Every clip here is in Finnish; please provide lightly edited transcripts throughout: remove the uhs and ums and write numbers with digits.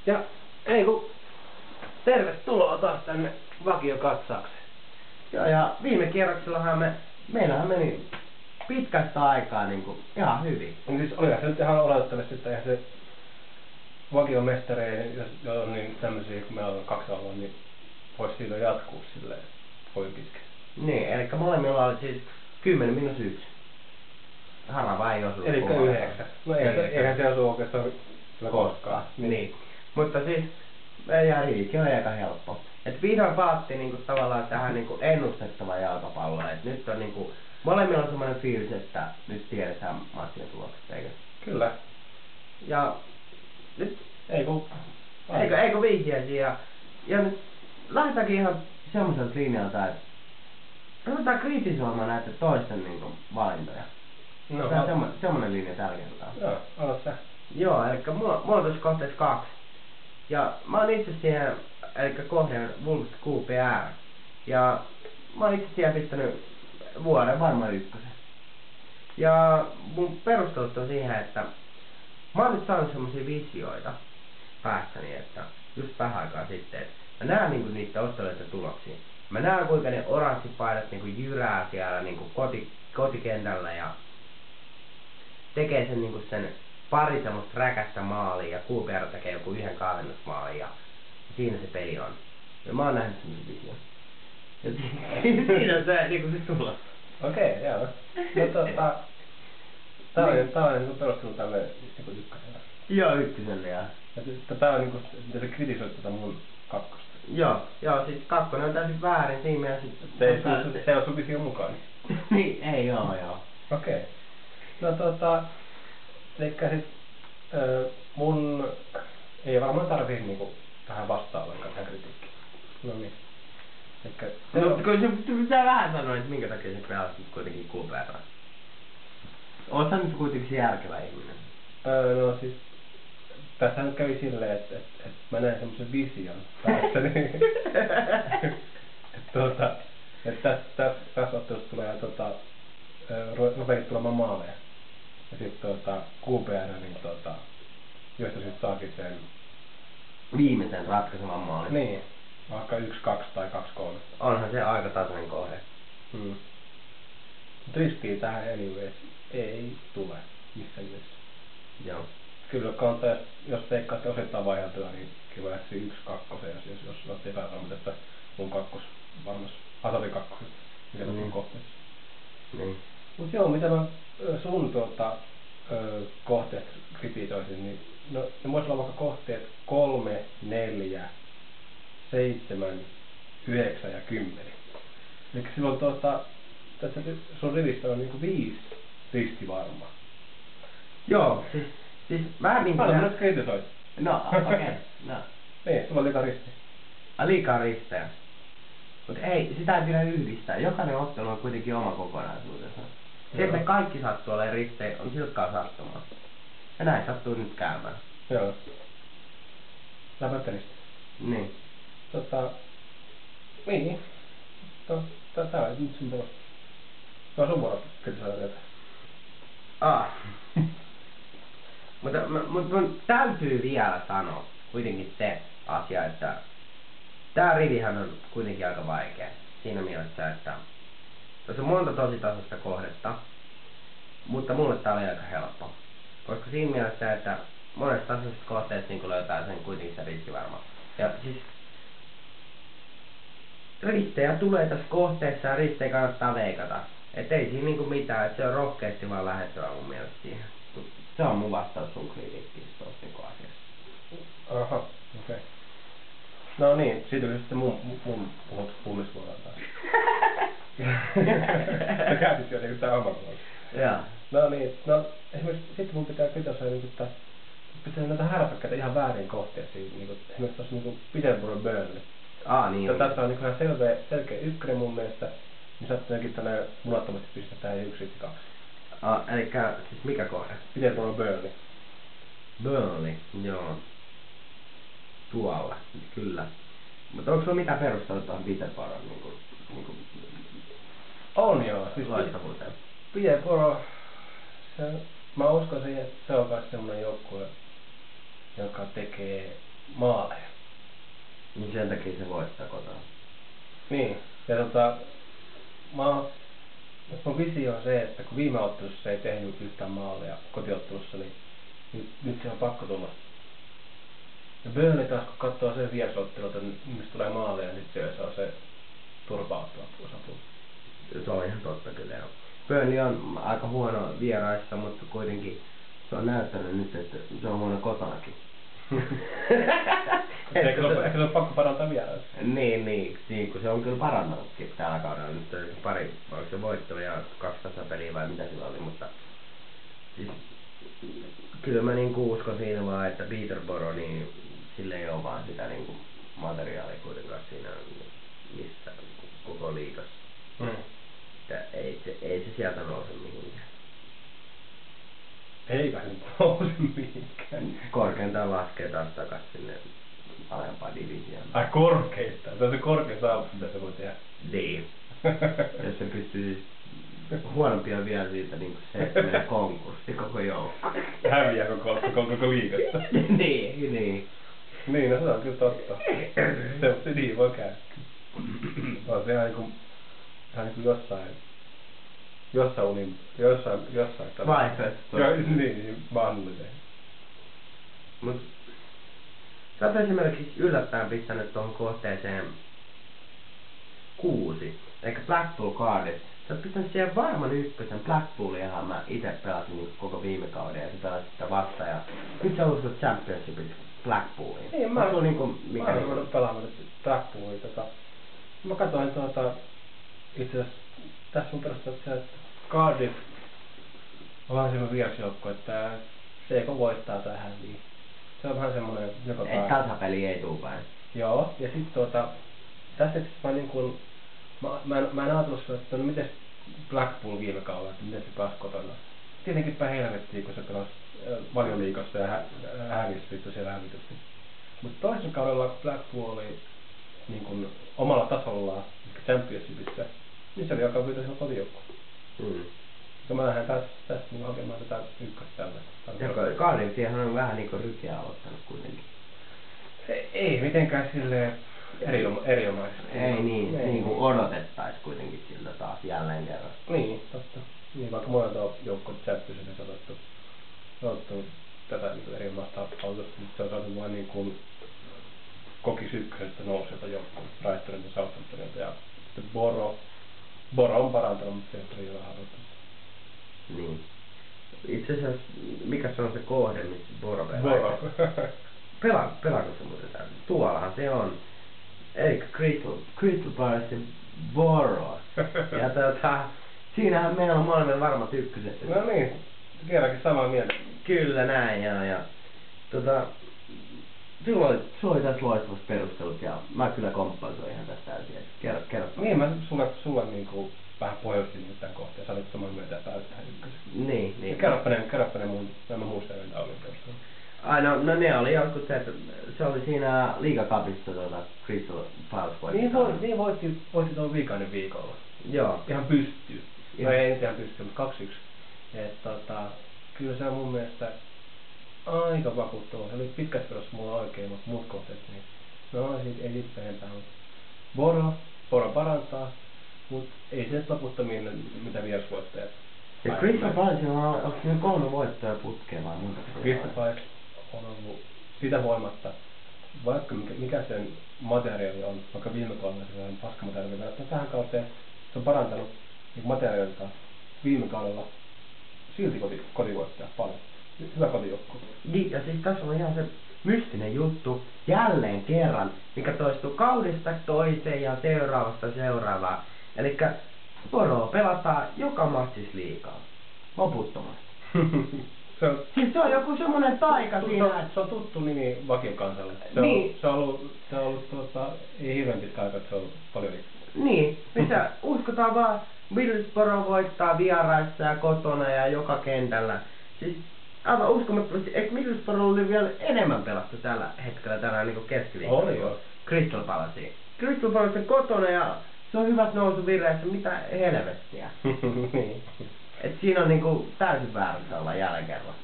Ja ei kun, tervetuloa taas tänne vakiokatsaukseen. Joo, ja viime kierroksellahan meillähän meni pitkästä aikaa niinku ihan hyvin. No siis olihan se nyt ihan oletettavasti, että eihän se vakiomestareiden, jos on niin tämmösiä, kun meillä on 2 alueella, niin vois siitä jatkuu silleen kovin pitkä. Niin, elikkä molemmilla oli siis 10-1. Harava ei osu. Elikkä 9. No eihän se osu oikeastaan koskaan. Niin. Mutta siis meidän riiki oli aika helppo. Et vihdoin paatti niinku tavallaan tähän niinku ennustettavaan jalkapalloon. Et nyt on niinku molemmilla on semmoinen fiilis, että nyt tiedetään matsin tulokset, eikö? Kyllä. Ja nyt eikö vihjeisiä ja nyt lähdetäänkin ihan semmoiselta linjalta, että ruvetaan kritisoimaan näitä toisten niinku valintoja. No, Tää on semmonen linja tällä kertaa. Joo, aloit sä. Joo, elikkä mulla on tuossa kohteessa 2. Ja mä oon itse siihen, elikkä kohden Wolves QPR. Ja mä oon itse siihen pistänyt vuoden varmaan 1. Ja mun perustelut on siihen, että mä oon nyt saanut semmosia visioita päässäni, että just vähän aikaa sitten, että mä näen niinku niitä otteluiden tuloksia. Mä näen kuinka ne oranssipaidat niinku jyrää siellä niinku kotikentällä ja tekee sen niinku sen pari semmoista räkästä maalia ja QPR tekee joku 1 kaavennusmaalin ja siinä se peli on. Ja mä oon nähnyt semmosen vision. Ja siinä on se niinku se tulos. Okei, joo. No tää on niinku perustunut tälle niinku 1. Joo, 1 ja Tää on niinku, mitä sä kritisoit tätä mun 2. Joo, siis 2 on täysin väärin siinä mielessä. Se on sun vision mukaan. Niin, ei joo. Okei. No elikkä sit mun ei varmaan tarvii niinku tähän vastaa ollenkaan tähän kritiikkiin. No niin. Elikkä No, kyllä se pitää vähän sanoa, että minkä takia se pelasit kuitenkin QPR. Oot sä nyt kuitenkin se järkevä ihminen? No siis tässä nyt kävi silleen, että mä näin semmosen vision päässäni. että tässä ottelussa tulee rupeekin tulemaan maaleja. Ja sit QPR niin josta sit saakin sen Viimeisen ratkaisevan maalin. niin, vaikka 1-2 tai 2-3. Onhan se aika tasainen kohde. Riskiä tähän anyways ei tule missään nimessä. Joo. Kyllä kannattaa, jos veikkaatte osittain vaihdeltua, niin kyllä lähtisi 1-2, jos olette epävarma tästä mun varmasti Asavi 2, mikä tässä on kohteessa. Niin. Mut joo, mitä mä sun kohteesta kritisoisin, niin no ne vois olla vaikka kohteet 3, 4, 7, 9 ja 10. Elikkä silloin tässä sun rivistä on niinku 5 riskivarmaa. Joo, siis vähän niin kuin... Paljon kritisoit. No, okei. No. Niin, sulla on liikaa ristejä. Liikaa ristejä. Mut ei, sitä ei pidä yhdistää. Jokainen ottelu on kuitenkin oma kokonaisuutensa. Se, että kaikki sattuu olemaan ristejä, on silkkaa sattumaa. Ja näin sattuu nyt käymään. Joo. Läpättä ristejä. Niin. Niin. Tää on nyt sun puolesta. Se on sun vuoro kritisoida tätä. Mutta mun täytyy vielä sanoa kuitenkin se asia, että tää rivihän on kuitenkin aika vaikea. Siinä mielessä, että tässä on monta tosi tasaista kohdetta, mutta mulle tää oli aika helppo. Koska siinä mielessä, että monesta tasaisesta kohteesta niin löytää sen kuitenkin se riskivarma. Ja siis ristejä tulee tässä kohteessa ja ristejä kannattaa veikata. Et ei siinä niinku mitään, että se on rohkeasti vaan lähettävä mun mielestä siihen. Se on mun vastaus sun kritiikkiin tuosta niinku asiasta. Aha, okei. No niin, siitä oli sitten mun pullisvuoroon taas. Sä käytit jo niinku tää oman vuoron. Joo. No niin, no esimerkiksi sitten mun pitää kritisoida niinku pitää näitä härpäkkäitä ihan väärin kohteisiin. Niinku, esimerkiksi tossa niinku Peterborough Burnley. Niin. Tässä on niinku ihan selkeä 1 mun mielestä. Niin sä oot jotenkin tänne munattomasti pistetään 1 2. Elikkä siis mikä kohde? Peterborough Burnley. Burnley, joo. Tuolla, kyllä. Mutta onko sulla mitään perustelua tuohon Peterborough niinku on joo, siis loistavuuteen? Peterborough, mä uskon siihen, että se on myös semmonen joukkue, joka tekee maaleja. Niin sen takia se voittaa kotona. Niin, ja mun visio on se, että kun viime ottelussa ei tehnyt yhtään maalia kotiottelussa, niin nyt se on pakko tulla. Ja Burnley taas kun katsoo sen vierasottelulta, niin mistä tulee maaleja, niin sitten se on se turvautua osapuoli. Se on ihan totta kyllä. Burnley on aika huono vieraissa, mutta kuitenkin se on näyttänyt nyt, että se on huono kotonakin. Ehkä se on pakko parantaa vieraissa. Niin, kun se on kyllä parannutkin tällä kaudella. Nyt on pari, oliko se voitto ja 2 tasapeliä vai mitä sillä oli, mutta siis, kyllä mä niinku uskon siinä vaan, että Peterborough, niin sillä ei ole vaan sitä niinku materiaalia kuitenkaan siinä missä koko liigassa. Että ei se sieltä nouse mihinkään. Eikä se nouse mihinkään. Korkeintaan laskee taas takas sinne alempaan divisioon. Ai korkeista. Se on se korkein saavutus, mitä se voi tehdä. Niin. Jos se pystyy huonompia vielä siitä niin se, että menee konkurssi koko joukko. Häviää koko liigasta. Niin. Niin, no se on kyllä totta. Se niin voi käydä. On se ihan niinku jossain Vaihtoehto. Niin, mahdollinen. Mut sä oot esimerkiksi yllättäen pistänyt tuohon kohteeseen 6, eikä Blackpool Cardiff. Sä oot pistänyt siihen varman ykkösen Blackpooliahan mä ite pelasin niin koko viime kauden ja sä pelasit sitä vastaan. Ja nyt sä uskot Championshipin Blackpooliin. Niin, mä oon ruvennut pelaamaan Blackpoolia. Mä katsoin itse asiassa tässä on perustettu että Cardiff on vähän semmoinen vierasjoukko, että se joko voittaa tai häviää. Se on vähän semmoinen joka päivä. Et tasapeli ei tuu päin. Joo, ja sit tässä mä niin kuin mä en ajatellut, että no mites Blackpool viime kaudella, että miten se pääsi kotona. Tietenkin päin helvettiin, kun se pelasi Valioliigassa ja hävisi vittu siellä hävitysti. Mutta toisen kaudella Blackpool oli niin kuin omalla tasollaan, Championshipissa, niin se oli joka pyytäisi kotijoukkoon. Ja mä lähden tässä niin hakemaan tätä ykköstä tällä. Cardiffihan on vähän niinku rykeä aloittanut kuitenkin. Ei mitenkään silleen erinomaisesti. Ei niin kuin odotettais kuitenkin siltä taas jälleen kerran. Niin, totta. Niin vaikka monelta joukkoa Championshipissa on otettu tätä niin erinomaista autosta, mutta se on saatu vain niin kuin kokis ykkösestä nousijoita joukkoon, Brightonin ja Southamptonilta ja sitten Boro on parantanut, mutta se ei ole harjoittanut. Niin. Itse asiassa, mikä se on se kohde, missä Boro pelaa? Boro. Pelaako se muuten täällä? Tuollahan se on. Elikkä Crystal Palace ja Boro. Ja siinähän meillä on molemmilla varmat ykköset. No niin, vieläkin samaa mieltä. Kyllä näin, ja sulla oli tässä loistavat perustelut, ja mä kyllä komppaisin ihan tästä täysin. Kerro. Niin, mä sulle niinku vähän pohjustin nyt tämän kohteen, sä olit saman myötä täyttää ykkösen. Niin. Kerropa ne mun muista joita oli perustelut. Ai no ne oli jotkut se, että se oli siinä liigacupissa Crystal Palace voitti. Niin voitti tuon viikainen viikolla. Joo. Ihan pystyy. No ei nyt ihan pystyy, mutta 2-1. Että kyllä se on mun mielestä aika vakuuttava. Se oli pitkästä perässä mulla oikein, mutta muut kohteet niin. No ei siitä enempää. Boro parantaa, mutta ei se loputtomiin mitä vierasvoittajat. Ja Crystal Palacella onko siinä 3 voittoja putkeen vai muuta? Crystal Palace on ollut sitä voimatta, vaikka mikä sen materiaali on, vaikka viime kaudella se on paskamateriaali verrattuna tähän kauteen, se on parantanut niin materiaalilta viime kaudella silti kotivoittaja paljon. Hyvä kotijoukko. Niin, ja siis tässä on ihan se mystinen juttu jälleen kerran, mikä toistuu kaudesta toiseen ja seuraavasta seuraavaan. Elikkä Boroa pelataan joka matsis liigaa. Loputtomasti. Siis se on joku semmonen taika siinä. Se on tuttu nimi vakiokansalle. Niin. Se on ollut ei hirveän pitkä aika, että se on ollut paljon liikaa. Niin, missä uskotaan vaan Middlesbrough voittaa vieraissa ja kotona ja joka kentällä. Siis aivan uskomattomasti, eikö Middlesbrough oli vielä enemmän pelattu tällä hetkellä tällä niinku keskiviikolla? Oli joo. Crystal Palaceen. Crystal Palaceen kotona ja se on hyvät nousuvireessä, mitä helvettiä. Niin. Et siinä on niinku täysin väärässä olla jälleen kerran.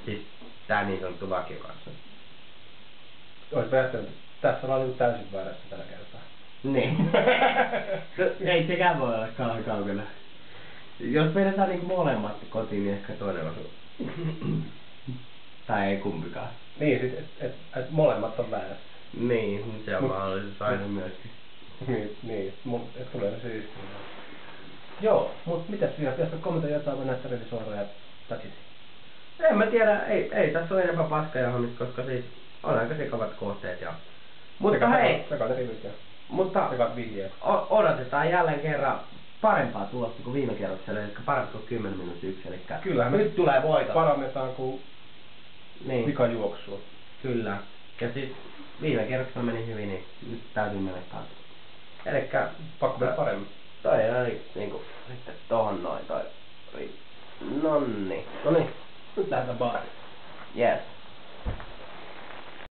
Siis tää niin sanottu vakiokanssa. Ois päättänyt, että tässä ollaan niinku täysin väärässä tällä kertaa. Niin. No, ei sekään voi olla kauan kaukana. Jos vedetään niinku molemmat kotiin, niin ehkä toinen osuu. Tai ei kumpikaan. Niin, sit, et molemmat on väärässä. Niin, se on mahdollisuus aina myöskin. niin, et tulee se siis. Joo, mut mitäs vielä? Pitäisikö kommentoida jotain, vai näyttää suoraan ja that's it? En mä tiedä, ei tässä ole enempää paskajahomista, koska siis on aika sekavat kohteet ja... Mutta hei! Sekaat rivit ja mutta sekaat vihjeet. Odotetaan jälleen kerran parempaa tulosta kuin viime kerroksella, eli parempi kuin 10 minuuttia 1, eli Kyllähän nyt tulee voitot. Parannetaan kuin Niin. pikajuoksua. Kyllä. Ja siis viime kerroksella meni hyvin, niin nyt täytyy mennä kanssa. Elikkä... Pakko mennä paremmin. Toi oli niinku sitten tohon noin toi. Nonni. Noniin, nyt lähdetään baariin. Yes.